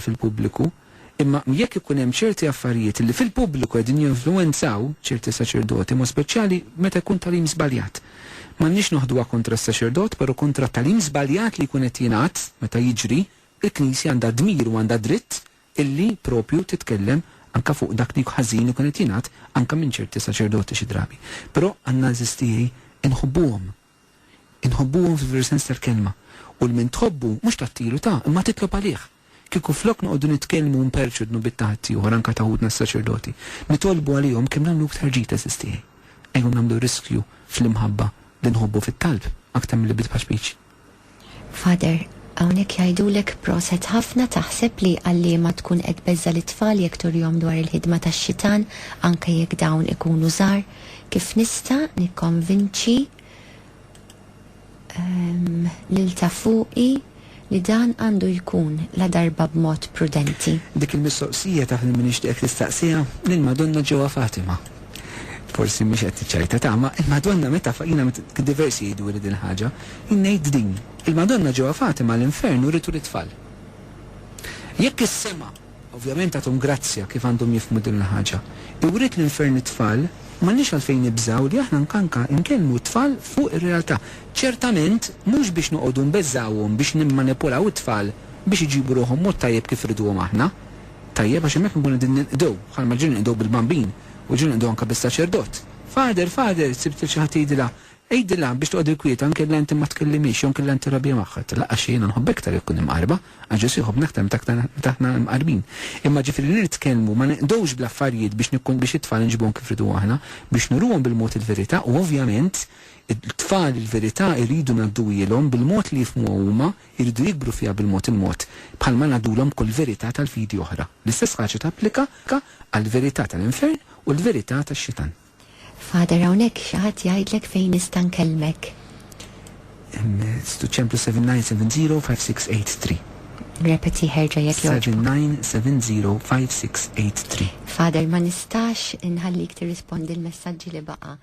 fil-pubbliku, imma jekk ikun hemm ċerti affarijiet li fil-pubbliku qegħdin jinfluwenzaw ċerti saċerdoti, ma speċjali meta jkun talim żbaljat. M'għandniex noħduha kontra s-saċerdot, però kontra talim żbaljat li jkun qed jingħad meta jiġri, il-Knisja għandha dmir u għandha dritt illi propju titkellem anka fuq dak li ħażin ikun qed jingħad anka minn ċerti saċerdoti xi drabi. Però għandna żistijej inħobbuhom fil-veru sens tal-kelma. U l-min tħobbu mhux tattilu imma titlob għalih. Kieku flok noqogħdu nitkellmu nperċudnu bit-taħat ieħor anke taħudna s-saċerdoti. Nitolbu għalihom kemm nagħmlu iktar ġid eżistijej. Ejjew nagħmlu riskju fl-imħabba li nħobbu fit-talb aktar milli bit-paċpiċ. Father, hawnhekk jgħidulek proset ħafna taħseb li għalliema tkun qed beżza l-itfal jekk turjhom dwar il-ħidma tax-xitan anke jekk dawn ikunu żgħar, kif nista' nikkonvinċi lil ta' fuqi li dan għandu jkun la darba b'mod prudenti. Dik il-mistoqsija taħdem min nixtieq tistaqsija lil Madonna ġewwa Fatima. Forsi mhix qed tiċċajta tagħma, il-Madonna meta faqina diversi jgħidu li din ħaġa, ngħid din. Il-Madonna ġewwa Fatima l-infern uritu l-itfal. Jekk is-sema, ovvjament għathom grazzja kif għandhom jifhmu din il-ħaġa. Iwrit l-infern it-tfal, m'għandniex għalfejn nibżgħu li aħna nkanka nkellmu t-tfal fuq ir-realtà. Ċertament mhux biex noqogħdu nbeżżawhom biex nimmanipulaw it-tfal biex iġibu ruħhom mod tajjeb kif riduhom aħna. Tajjeb għax hemmhekk nkunu qegħdin ninqdew, bħalma ġieli ninqdew bil-bambin u ġieli ninqdew anke bis-saċerdott. Fader, sibt il xi ħadd jgħidilha biex toqgħod il-kwieta anke l inti ma tkellimix jew kellha inti rabja magħha. Laqgħa xejn nħobb iktar jekk kun imqarba, għax ġies jħobb aktar meta aħna mqarbin. Imma ġifieri li nitkellmu ma neqdewx bl-affarijiet biex it-tfal nġibhom kif ridu aħna, biex nurruhom bil-mod il-verità u ovvjament it-tfal il-verità jridu ngħadduhom bil-mod li jifhmu huma, jridu jikbru fiha bil-mod il-mod. Bħalma ngħaddulhom kull verità tal-fidi oħra. L-istess ħaġa tapplika għall-verità tal-infern u l-verità tax-xitan. Father, hawnhekk xi ħadd jgħidlek fejn nista' nkellmek. Ċemplu 79705683. Repeti ħerġa jekk jogħġbok. 79705683. Father, ma nistax inħallik tirrispondi l-messaġġi li baqa'.